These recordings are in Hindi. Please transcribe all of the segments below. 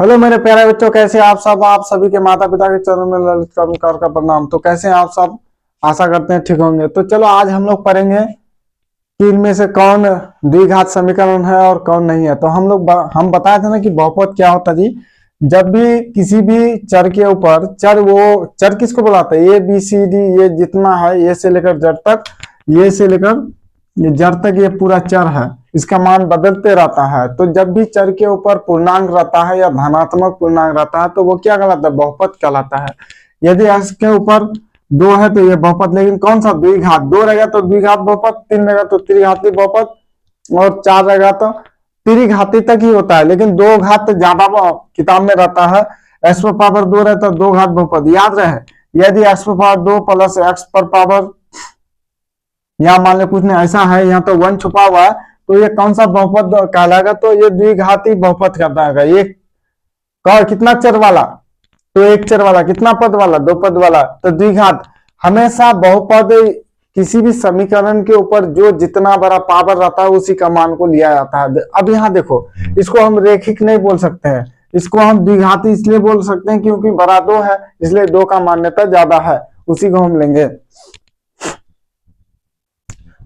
हेलो मेरे प्यारे बच्चों, कैसे आप सब। आप सभी के माता पिता के चरणों में ललित करुणा का प्रणाम। तो कैसे हैं आप सब, आशा करते हैं ठीक होंगे। तो चलो आज हम लोग पढ़ेंगे कि इनमें से कौन द्विघात समीकरण है और कौन नहीं है। तो हम बताए थे ना कि बहुपद क्या होता है जी। जब भी किसी भी चर के ऊपर वो चर किसको बुलाते हैं, ए बी सी डी, ये जितना है, ए से लेकर जड़ तक, ये से लेकर ये जड़ तक ये पूरा चर है, इसका मान बदलते रहता है। तो जब भी चर के ऊपर पूर्णांक रहता है या धनात्मक पूर्णांक रहता है तो वो क्या कहलाता है, बहुपद कहलाता है। यदि इसके ऊपर दो है तो ये बहुपद, लेकिन कौन सा, द्विघात। दो रहेगा तो द्विघात बहुपद, तीन रहेगा तो त्रिघाती बहुपद, और चार रहेगा तो त्रिघाती तक ही होता है। लेकिन दो घात ज्यादा किताब में रहता है। एक्स पर पावर दो रहता है, दो घात बहुपद। याद रहे, यदि एक्स पर पावर दो प्लस एक्स पर पावर, यहाँ मान लो कुछ नहीं ऐसा है, यहाँ तो वन छुपा हुआ है, तो ये कौन सा बहुपद कहलाएगा, तो ये द्विघाती बहुपद कहलाएगा। ये कितना चर वाला, तो एक चर वाला। कितना पद वाला, दो पद वाला, तो द्विघात। हमेशा बहुपद किसी भी समीकरण के ऊपर जो जितना बड़ा पावर रहता है उसी का मान को लिया जाता है। अब यहाँ देखो, इसको हम रेखिक नहीं बोल सकते हैं, इसको हम द्विघाती इसलिए बोल सकते हैं क्योंकि बड़ा दो है, इसलिए दो का मान्यता ज्यादा है, उसी को हम लेंगे।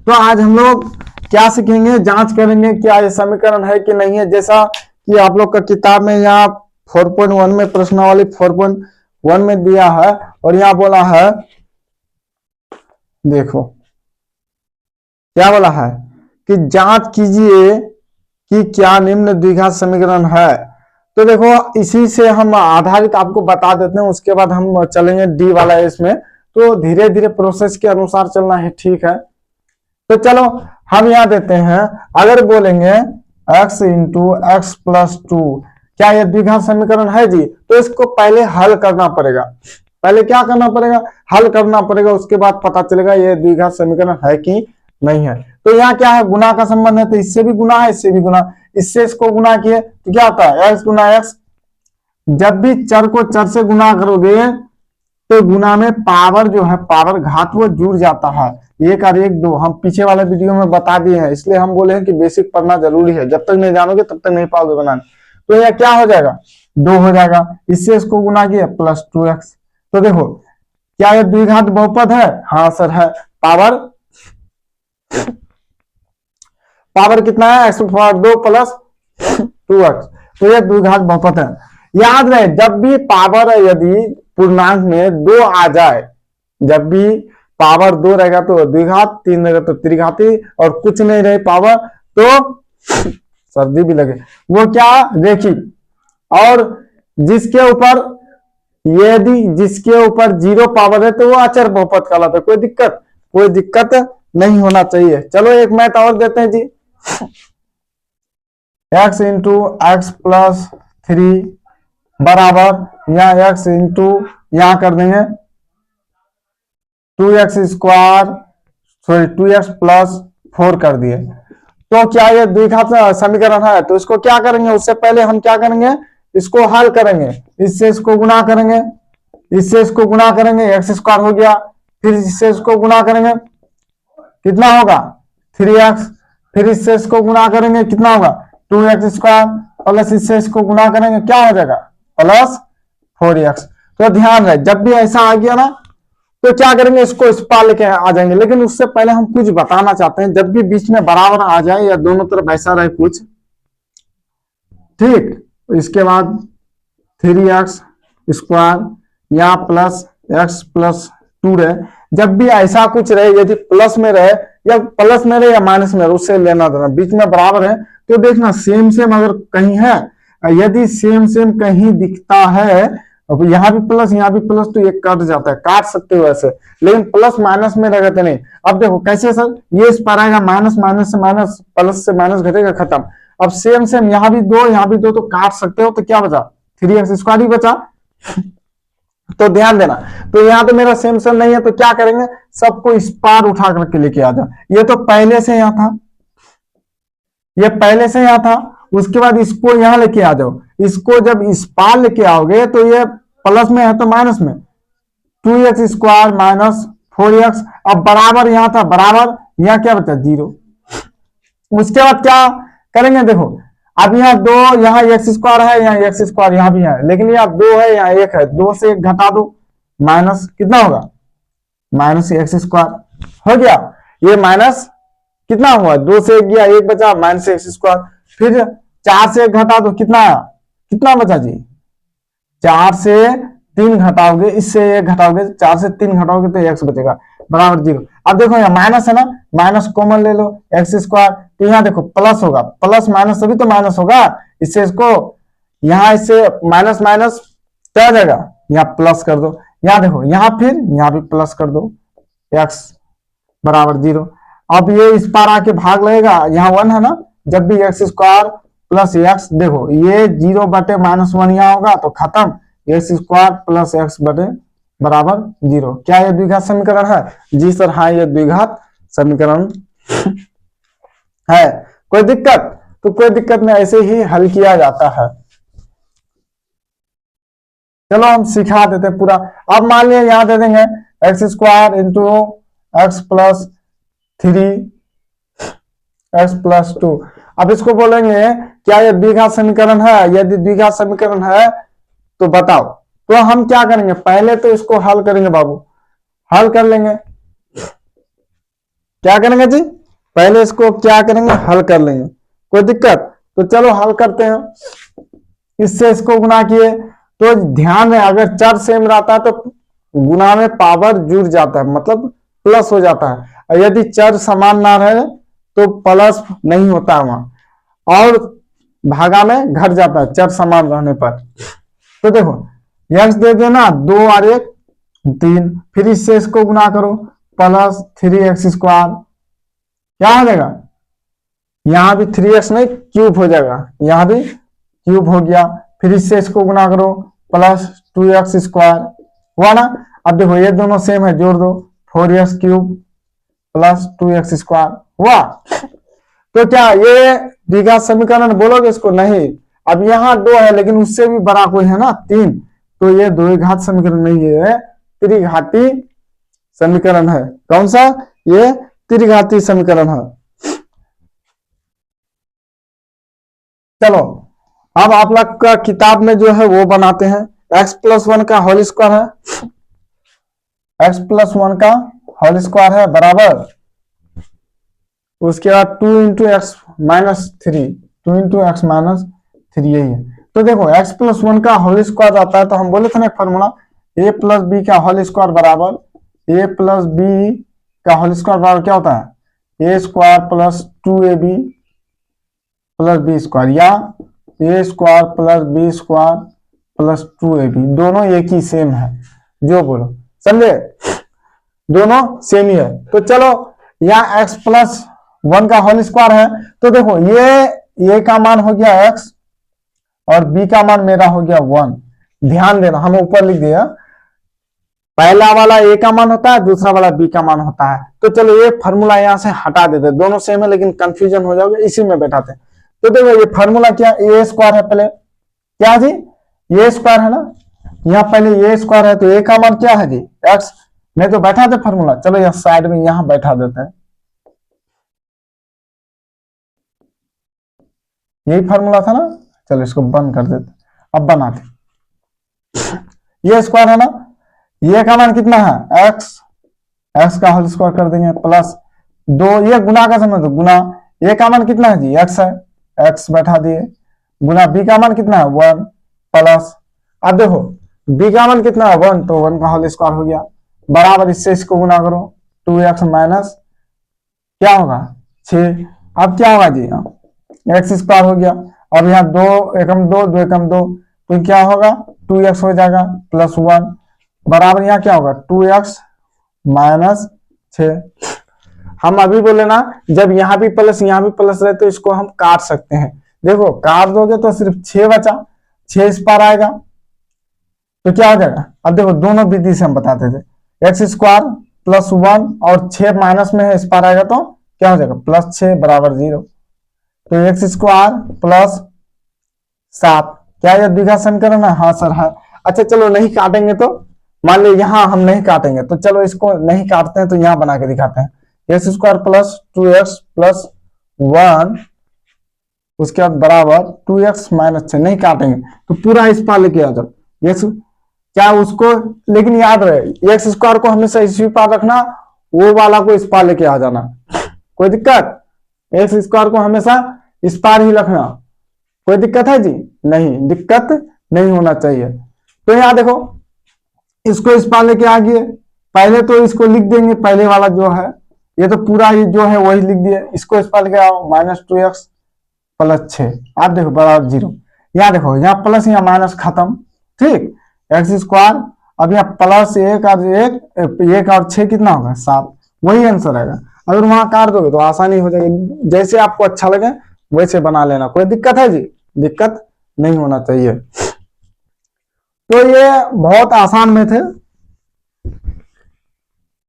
तो आज हम लोग क्या सीखेंगे, जांच करेंगे क्या ये समीकरण है कि नहीं है। जैसा कि आप लोग का किताब में यहाँ 4.1 में प्रश्नावली 4.1 में दिया है, और यहाँ बोला है, देखो क्या बोला है कि जांच कीजिए कि क्या निम्न द्विघात समीकरण है। तो देखो इसी से हम आधारित आपको बता देते हैं, उसके बाद हम चलेंगे डी वाला इसमें। तो धीरे धीरे प्रोसेस के अनुसार चलना है, ठीक है। तो चलो हम यहां देते हैं, अगर बोलेंगे x into x plus two, क्या यह द्विघात समीकरण है जी, तो इसको पहले हल करना पड़ेगा। पहले क्या करना पड़ेगा, हल करना पड़ेगा, उसके बाद पता चलेगा यह द्विघात समीकरण है कि नहीं है। तो यहाँ क्या है, गुना का संबंध है, तो इससे भी गुना है, इससे भी गुना, इससे इसको गुना किए तो क्या होता है, एक्स गुना एक्स। जब भी चर को चर से गुना करोगे तो गुना में पावर जो है, पावर घात, वो जुड़ जाता है। एक और एक दो, हम पीछे वाले वीडियो में बता दिए हैं, इसलिए हम बोले हैं कि बेसिक पढ़ना जरूरी है। जब तक नहीं जानोगे तब तक नहीं पाओगे बनाने। तो यह क्या हो जाएगा, दो हो जाएगा, इससे इसको गुना किया प्लस 2x। तो देखो क्या यह द्विघात बहुपद है, हाँ सर है। पावर पावर कितना है, एक्स पावर दो प्लस 2x, तो यह द्विघात बहुपद है। याद रहे, जब भी पावर यदि पूर्णांक में दो आ जाए, जब भी पावर दो रहेगा तो द्विघात, तीन रहेगा तो त्रिघाती, और कुछ नहीं रहे पावर तो सर्दी भी लगे, वो क्या, रेखिक। और जिसके ऊपर, यदि जिसके ऊपर जीरो पावर है तो वो अचर बहुपद कहलाता है। कोई दिक्कत नहीं होना चाहिए। चलो एक मैथ और देते हैं जी, x into x plus three बराबर, यहाँ एक्स इंटू यहां कर देंगे 2x square, sorry 2x plus 4 कर दिए। तो क्या ये द्विघात समीकरण है, तो इसको क्या करेंगे, उससे पहले हम क्या करेंगे, इसको हल करेंगे। इससे इसको गुना करेंगे, इससे इसको गुना करेंगे, एक्स स्क्वायर हो गया, फिर इससे इसको गुना करेंगे, कितना होगा 3x, फिर इससे इसको गुना करेंगे, कितना होगा 2x स्क्वायर, प्लस इससे इसको गुना करेंगे, क्या हो जाएगा प्लस 4x। तो ध्यान रहे, जब भी ऐसा आ गया ना तो क्या करेंगे, इसको इस पार लेके आ जाएंगे। लेकिन उससे पहले हम कुछ बताना चाहते हैं, जब भी बीच में बराबर आ जाए या दोनों तरफ ऐसा रहे कुछ, ठीक, इसके बाद 3x स्क्वायर यहाँ प्लस x प्लस 2 रहे। जब भी ऐसा कुछ रहे, यदि प्लस में रहे या प्लस में रहे या माइनस में रहे, उससे लेना देना, बीच में बराबर है तो देखना सेम सेम अगर कहीं है, यदि सेम सेम कहीं दिखता है, अब यहाँ भी प्लस यहाँ भी प्लस, तो ये कट जाता है, काट सकते हो ऐसे। लेकिन प्लस माइनस में रहते नहीं। अब देखो कैसे सर, ये इस पर आएगा, माइनस माइनस से माइनस, प्लस से माइनस घटेगा, खत्म। अब सेम सेम यहाँ भी दो तो काट सकते हो, तो क्या बचा 3x स्क्वायर ही बचा। तो ध्यान देना, तो यहाँ तो मेरा सेम सेम नहीं है, तो क्या करेंगे, सबको इस पार उठा करके लेके आ जाओ। ये तो पहले से यहाँ था, ये पहले से यहाँ था, उसके बाद इसको यहां लेके आ जाओ। इसको जब इस पार लेके आओगे तो ये प्लस में है तो माइनस में, 2x स्क्वायर माइनस 4x। अब बराबर यहां था, बराबर यहाँ क्या बचा 0। उसके बाद क्या करेंगे, देखो अब यहाँ दो, यहाँ एक्स स्क्वायर है, यहाँ एक्स स्क्वायर यहाँ भी है, लेकिन यहाँ दो है, यहाँ एक है, दो से एक घटा दो, माइनस कितना होगा, माइनस एक्स स्क्वायर हो गया। ये माइनस कितना हुआ, दो से एक गया, एक बचा, माइनस एक्स स्क्वायर। फिर चार से एक घटा दो, कितना आया, कितना बचा जी, चार से तीन घटाओगे, इससे एक घटाओगे, चार से तीन घटाओगे तो एक्स बचेगा बराबर 0। अब देखो यहाँ माइनस है ना, माइनस कॉमन ले लो, एक्स स्क्वायर, तो यहाँ देखो प्लस होगा, प्लस माइनस तभी तो माइनस होगा, इससे इसको यहाँ इससे माइनस माइनस क्या हो जाएगा, यहाँ प्लस कर दो, यहाँ देखो यहाँ फिर यहाँ भी प्लस कर दो, एक्स बराबर 0। अब ये इस पार आके भाग लगेगा, यहाँ 1 है ना, जब भी एक्स स्क्वायर प्लस एक्स, देखो ये 0 बटे -1 यहाँ होगा तो खत्म, एक्स स्क्वायर प्लस एक्स बटे बराबर 0। क्या ये द्विघात समीकरण है, जी सर हाँ ये द्विघात समीकरण है। कोई दिक्कत, तो कोई दिक्कत नहीं, ऐसे ही हल किया जाता है। चलो हम सिखा देते पूरा। अब मान लिया यहां दे देंगे x square into x plus 3 x plus 2। अब इसको बोलेंगे क्या ये द्विघात समीकरण है, यदि द्विघात समीकरण है तो बताओ। तो हम क्या करेंगे, पहले तो इसको हल करेंगे बाबू, हल कर लेंगे, क्या करेंगे जी, पहले इसको क्या करेंगे, हल कर लेंगे, कोई दिक्कत। तो चलो हल करते हैं, इससे इसको गुना किए, तो ध्यान है अगर चर सेम रहता है तो गुना में पावर जुड़ जाता है, मतलब प्लस हो जाता है, और यदि चर समान ना रहे तो प्लस नहीं होता है वहां, और भागा में घट जाता है चर समान रहने पर। तो देखो एक्स दे देना 2 और 1 3, फिर इससे इसको गुना करो, प्लस 3x स्क्वायर, क्या हो जाएगा, यहां भी 3x नहीं क्यूब हो जाएगा, यहां भी क्यूब हो गया, फिर इससे इसको गुना करो, प्लस 2x स्क्वायर हुआ ना। अब देखो ये दोनों सेम है, जोड़ दो, 4x cube plus 2x square हुआ। तो क्या ये द्विघात समीकरण बोलोगे इसको, नहीं। अब यहाँ 2 है लेकिन उससे भी बड़ा कोई है ना 3, तो ये द्विघात समीकरण नहीं है, त्रिघाती समीकरण है। कौन सा, ये त्रिघाती समीकरण है। चलो अब आप लोग का किताब में जो है वो बनाते हैं, x+1 का होल स्क्वायर है, x+1 का होल स्क्वायर है बराबर, उसके बाद 2 into x minus 3, 2 into x minus 3 यही है। तो देखो x+1 का होल स्क्वायर आता है, तो हम बोले थे ना एक फॉर्मूला, a प्लस बी का होल स्क्वायर बराबर a प्लस बी का होल स्क्वायर बराबर क्या होता है, a स्क्वायर प्लस 2ab प्लस बी स्क्वायर, या a square plus b square plus 2ab, दोनों एक ही सेम है, जो बोलो समझे, दोनों सेम ही है। तो चलो यहाँ x+1 का होल स्क्वायर है, तो देखो ये का मान हो गया x और b का मान मेरा हो गया 1। ध्यान देना हम ऊपर लिख दिया, पहला वाला a का मान होता है, दूसरा वाला b का मान होता है। तो चलो ये फार्मूला यहां से हटा देते, दोनों सेम है लेकिन कंफ्यूजन हो जाओगे, इसी में बैठाते हैं। तो देखो ये फार्मूला क्या, a स्क्वायर है, पहले क्या जी, a स्क्वायर है ना, यहाँ पहले a स्क्वायर है, तो a का मान क्या है जी x, नहीं तो बैठा दे फार्मूला, चलो यहाँ साइड में यहाँ बैठा देते हैं, यही फार्मूला था ना, चलो इसको बंद कर देते, अब बनाते, ये स्क्वायर है ना, ये का मान कितना है x, x का होल स्क्वायर कर देंगे प्लस 2, ये गुना का समझ दो, गुना a का मान कितना है जी x है, x बैठा दिए, गुना b का मान कितना है 1 प्लस, अब देखो b का मान कितना है 1, तो 1 का होल स्क्वायर हो गया बराबर, इससे इसको गुना करो 2x माइनस क्या होगा 6। अब क्या होगा जी, एक्स स्क्वायर हो गया, अब यहाँ 2 एकम 2 2 एकम 2, तो क्या होगा 2x हो जाएगा प्लस 1 बराबर, यहाँ क्या होगा 2x माइनस 6। हम अभी बोले ना जब यहाँ भी प्लस यहाँ भी प्लस रहे तो इसको हम काट सकते हैं, देखो काट दोगे तो सिर्फ 6 बचा, 6 इस पार आएगा तो क्या हो जाएगा। अब देखो दोनों विधि से हम बताते थे, एक्स स्क्वायर प्लस 1 और 6 माइनस में है, इस पार आएगा तो क्या हो जाएगा प्लस 6 बराबर 0, तो एक्स स्क्वायर प्लस 7, क्या यह द्विघात समीकरण है, हाँ सर है। अच्छा चलो नहीं काटेंगे तो मान लो यहाँ हम नहीं काटेंगे, तो चलो इसको नहीं काटते हैं तो यहाँ बना के दिखाते हैं, x square plus 2x plus 1 उसके बाद बराबर 2x माइनस 6, नहीं काटेंगे तो पूरा इस पार लेके आ जाओ। x क्या उसको, लेकिन याद रहे एक्स स्क्वायर को हमेशा इसी पार रखना, वो वाला को इस पार लेके आ जाना। कोई दिक्कत? एक्स स्क्वायर को हमेशा इस पार ही रखना। कोई दिक्कत है जी? नहीं, दिक्कत नहीं होना चाहिए। तो यहां देखो, इसको इस पार लेके आ गए, पहले तो इसको लिख देंगे, पहले वाला जो है, ये तो पूरा ही जो है वही लिख दिए। इसको इस पार लेके आओ, -2x + 6, आप देखो बराबर 0। यहाँ देखो, यहाँ प्लस यहाँ माइनस खत्म, ठीक। एक्स स्क्वायर, अब यहाँ +1 और 1 और 6 कितना होगा? 7, वही आंसर आएगा। अगर वहां काट दोगे तो आसानी हो जाएगी, जैसे आपको अच्छा लगे वैसे बना लेना। कोई दिक्कत है जी? दिक्कत नहीं होना चाहिए। तो ये बहुत आसान में थे,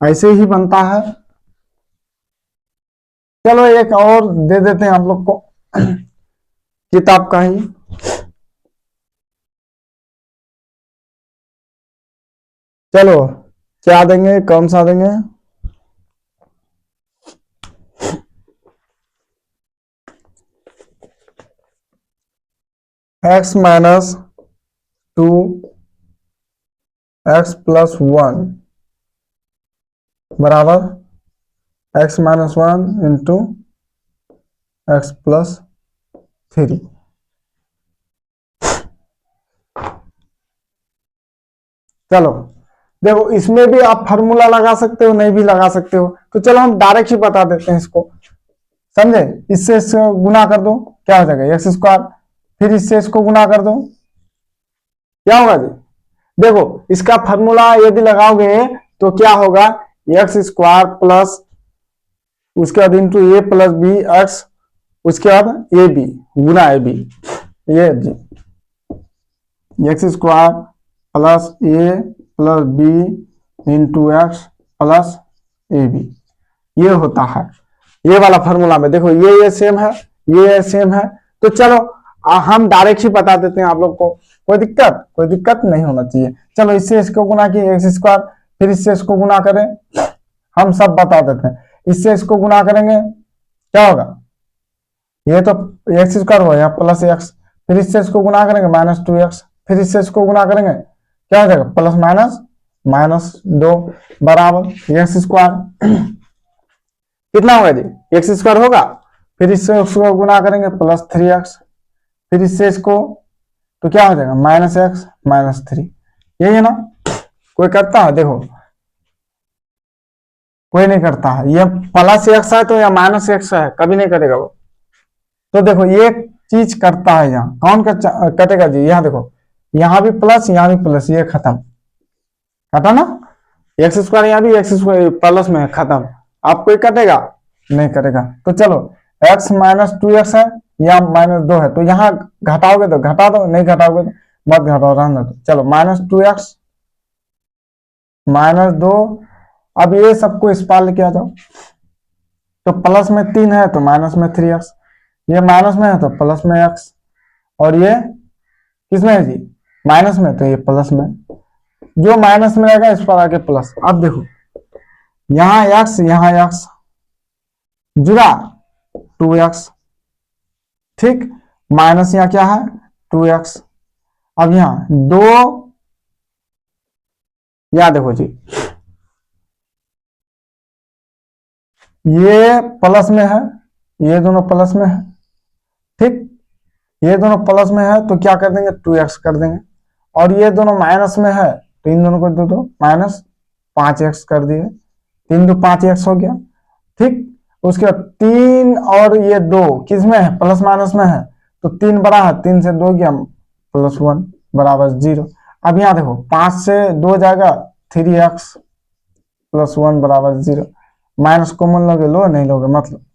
ऐसे ही बनता है। चलो एक और दे देते हैं हम लोग को किताब का ही। चलो क्या देंगे, कौन सा देंगे? x - 2 x + 1 बराबर x - 1 × x + 3। चलो देखो, इसमें भी आप फार्मूला लगा सकते हो, नहीं भी लगा सकते हो। तो चलो हम डायरेक्ट ही बता देते हैं इसको, समझे? इससे इसको गुना कर दो, क्या हो जाएगा? एक्स स्क्वायर, फिर इससे इसको गुना कर दो, क्या होगा जी? देखो इसका फार्मूला यदि लगाओगे तो क्या होगा? एक्स स्क्वायर प्लस उसके बाद into A plus B x, उसके बाद ए बी गुना ए बी, ये जी एक्स स्क्वायर प्लस ए plus B into x plus ए बी, ये होता है। ये वाला फार्मूला में देखो, ये सेम है, ये सेम है। तो चलो हम डायरेक्ट ही बता देते हैं आप लोग को, कोई दिक्कत नहीं होना चाहिए। चलो इससे इसको गुना किए एक्स स्क्वायर, फिर इससे इसको गुना करें, हम सब बता देते हैं। इससे इसको गुना करेंगे क्या होगा? ये तो एक्स स्क्वायर हो गया प्लस एक्स, फिर इससे इसको गुना करेंगे -2x, फिर इससे इसको गुना करेंगे क्या हो जाएगा? प्लस -2 बराबर एक्स स्क्वायर कितना होगा जी? एक्स स्क्वायर होगा, फिर इससे उसको गुना करेंगे +3x, फिर इससे इसको तो क्या हो जाएगा? -x - 3, यही है ना? कोई करता है? देखो कोई नहीं करता है। ये +x है तो या -x है, कभी नहीं करेगा वो। तो देखो ये चीज करता है, यहाँ कौन कटेगा जी? यहाँ देखो, यहाँ भी प्लस, यहाँ भी प्लस, ये खत्म, कटा ना? एक्स स्क्वायर यहाँ भी एक्स स्क्वायर प्लस में है, खत्म। आप कोई कटेगा? नहीं करेगा। तो चलो x - 2x है या -2 है, तो यहाँ घटाओगे तो घटा दो, नहीं घटाओगे तो मत घटाओ, रहने दो। चलो -2x -2, अब ये सबको इस पार लेके आ जाओ। तो प्लस में 3 है तो माइनस में 3x, ये माइनस में है तो प्लस में x, और ये किसमें है जी? माइनस में, तो ये प्लस में। जो माइनस में रहेगा इस पर आके प्लस। अब देखो यहाँ x जुड़ा 2x, ठीक, माइनस यहाँ क्या है? 2x। अब यहाँ 2, या देखो जी ये प्लस में है, ये दोनों प्लस में है, ठीक, ये दोनों प्लस में है तो क्या कर देंगे? 2x कर देंगे। और ये दोनों माइनस में है तो इन दोनों को दो -5x कर दिए, 3 × 2 = 5x हो गया, ठीक। उसके बाद 3 और ये 2 किस में है? प्लस माइनस में है, तो 3 बड़ा है, 3 से 2 गया +1 बराबर 0। अब यहाँ देखो 5 से 2 जाएगा 3x + 1 बराबर 0। माइनस कॉमन लोगे लो, नहीं लोगे मतलब।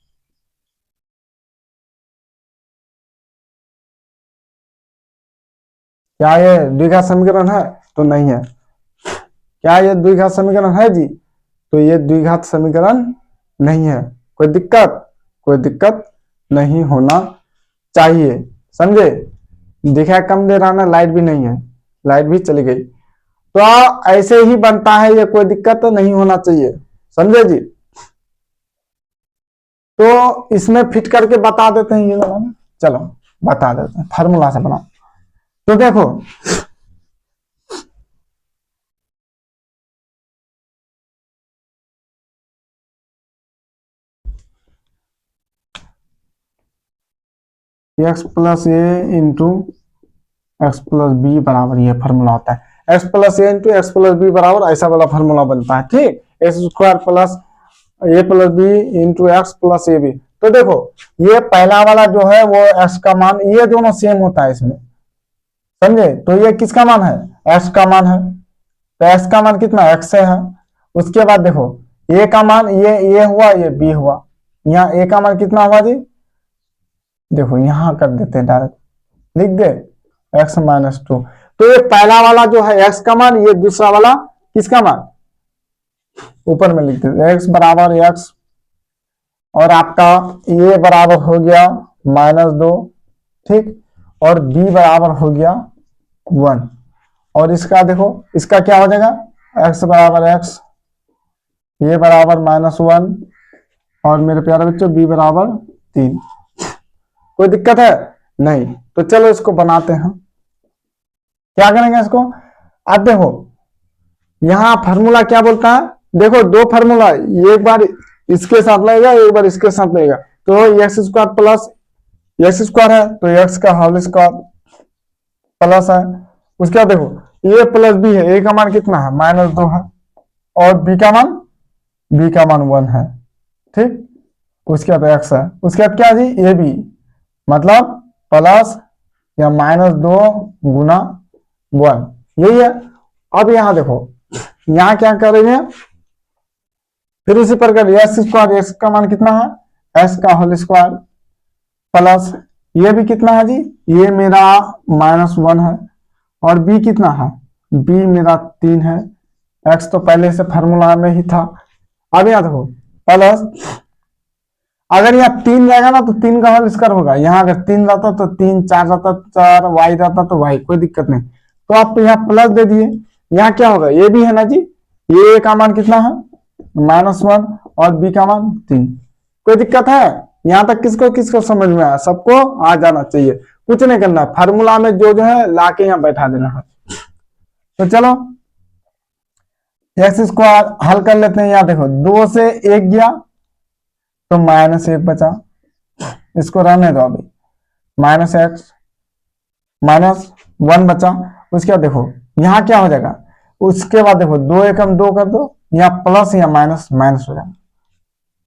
क्या ये द्विघात समीकरण है? तो नहीं है। क्या ये द्विघात समीकरण है जी? तो ये द्विघात समीकरण नहीं है। कोई दिक्कत नहीं होना चाहिए, समझे? देखा कम दे रहा ना, लाइट भी नहीं है, लाइट भी चली गई। तो ऐसे ही बनता है ये, कोई दिक्कत नहीं होना चाहिए, समझे जी? तो इसमें फिट करके बता देते हैं ये वाला। चलो बता देते हैं, फार्मूला से बनाओ। तो देखो x plus a into x plus b बराबर ये फार्मूला होता है। X plus a into x plus b बराबर ऐसा वाला फार्मूला बनता है, ठीक। एक्स स्क्वायर प्लस ए plus B into x plus ए बी। तो देखो ये पहला वाला जो है वो एक्स का मान, ये दोनों सेम होता है इसमें, समझे। तो ये किसका मान है, एक्स का मान है। तो एक्स का मान कितना, एक्स है। उसके बाद देखो ए का मान, ये हुआ, ये बी हुआ। यहाँ ए का मान कितना हुआ जी, देखो यहां कर देते हैं डायरेक्ट, लिख दे एक्स माइनस 2। तो ये पहला वाला जो है एक्स का मान, ये दूसरा वाला किसका मान, ऊपर में लिख देते एक्स बराबर एक्स, और आपका ये बराबर हो गया -2, ठीक। और बी बराबर हो गया 1। और इसका देखो, इसका क्या हो जाएगा, एक्स बराबर एक्स, ये बराबर -1, और मेरे प्यारे बच्चों बी बराबर 3। कोई दिक्कत है नहीं। तो चलो इसको बनाते हैं, क्या करेंगे इसको। अब देखो यहां फार्मूला क्या बोलता है, देखो दो फार्मूला, एक बार इसके साथ लगेगा, एक बार इसके साथ लगेगा। तो x square plus x square है तो एक्स का होल स्क्वायर प्लस है। उसके बाद देखो ए प्लस बी है, ए का मान कितना है, -2 है, और बी का मान 1 है, ठीक। उसके बाद एक्स है, उसके बाद क्या जी, ए बी, मतलब प्लस या -2 गुना 1, यही है। अब यहां देखो, यहां क्या करेंगे, फिर उसी प्रकार एक्स स्क्वायर, एक्स का मान कितना है, एक्स का होल स्क्वायर प्लस ये भी कितना है जी, ये मेरा -1 है, और बी कितना है, बी मेरा 3 है। एक्स तो पहले से फार्मूला में ही था। अब यहां देखो प्लस, अगर यहाँ 3 रहेगा ना तो 3 का होल स्क्वायर होगा, यहाँ अगर 3 रहता तो 3, 4 रहता 4, वाई रहता तो वाई, कोई दिक्कत नहीं। तो आप यहाँ प्लस दे दिए, यहाँ क्या होगा, ये भी है ना जी, ये का मान कितना है, -1, और बी का मान 3। कोई दिक्कत है, यहाँ तक किसको किसको समझ में आया, सबको आ जाना चाहिए, कुछ नहीं करना है, फार्मूला में जो जो है लाके यहाँ बैठा देना है। तो चलो एक्स स्क्वायर हल कर लेते हैं। यहाँ देखो 2 से 1 गया तो -1 बचा, इसको रहने दो अभी, -x -1 बचा। उसके बाद देखो यहाँ क्या हो जाएगा, उसके बाद देखो 2 एकम 2 कर दो, यहाँ प्लस या माइनस माइनस हो जाएगा,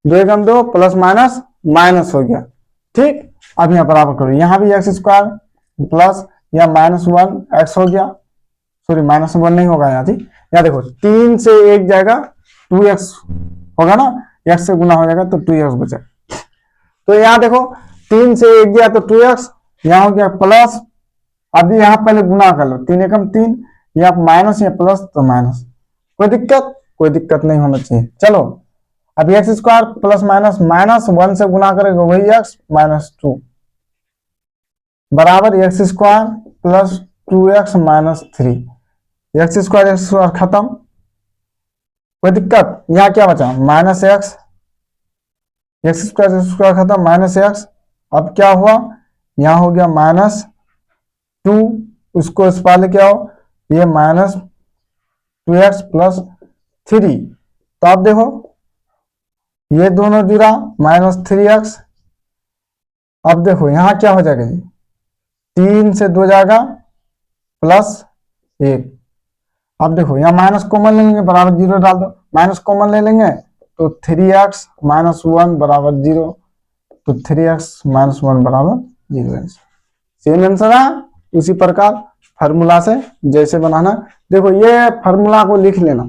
2 एकम 2 प्लस माइनस माइनस हो गया, ठीक। अब यहाँ बराबर करो, यहाँ भी एक्स स्क्वायर प्लस या -1 एक्स हो गया, सॉरी -1 नहीं होगा यहाँ जी, यहाँ देखो 3 से 1 जाएगा 2x होगा ना, x से गुना हो जाएगा तो 2x बचा। तो यहाँ देखो 3 से 1 गया तो 2x, यहाँ हो गया प्लस, अभी यहाँ पहले गुना कर लो, 3 एकम 3, या माइनस या प्लस तो माइनस, कोई दिक्कत नहीं होना चाहिए। चलो अब एक्स स्क्वायर प्लस माइनस -1 से गुना करेगा वही x -2 बराबर x square plus 2x -3, x square खत्म, कोई दिक्कत। यहाँ क्या बचा, -x, एक्स स्क्वायर खत्म, -x। अब क्या हुआ, यहाँ हो गया -2, उसको इस पाले क्या हो, ये -2x प्लस 3। तो आप देखो ये दोनों जुड़ा -3x। अब देखो यहाँ क्या हो जाएगा जी, 3 से 2 जाएगा +1। अब देखो यहाँ माइनस कॉमन ले लेंगे, बराबर 0 डाल दो, माइनस कॉमन ले लेंगे तो 3x -1 बराबर 0, तो 3x -1 बराबर 0। सेम आंसर है। उसी प्रकार फार्मूला से जैसे बनाना, देखो ये फार्मूला को लिख लेना,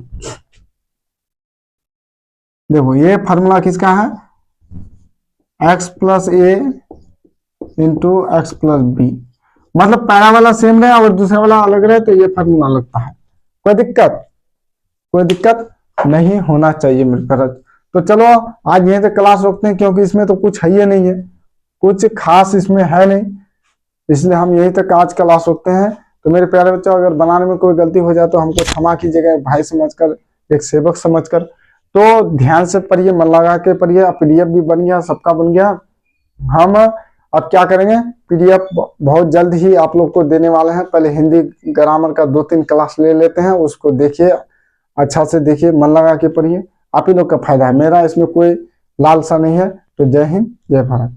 देखो ये फार्मूला किसका है, x plus a into x plus B, मतलब पहला वाला सेम रहे और दूसरा वाला अलग रहे तो ये फार्मूला लगता है। कोई दिक्कत नहीं होना चाहिए मेरे तरफ। तो चलो आज यहीं से क्लास रोकते हैं, क्योंकि इसमें तो कुछ है ही नहीं है, कुछ खास इसमें है नहीं, इसलिए हम यहीं तक आज क्लास रोकते हैं। तो मेरे प्यारे बच्चों, अगर बनाने में कोई गलती हो जाए तो हमको क्षमा कीजिएगा, भाई समझकर, एक सेवक समझकर। तो ध्यान से पढ़िए, मन लगा के पढ़िए, पीडीएफ भी बन गया, सबका बन गया। हम अब क्या करेंगे, पीडीएफ बहुत जल्द ही आप लोग को देने वाले हैं। पहले हिंदी ग्रामर का 2-3 क्लास ले लेते हैं, उसको देखिए, अच्छा से देखिए, मन लगा के पढ़िए। आप ही लोग का फायदा है, मेरा इसमें कोई लालसा नहीं है। तो जय हिंद, जय भारत।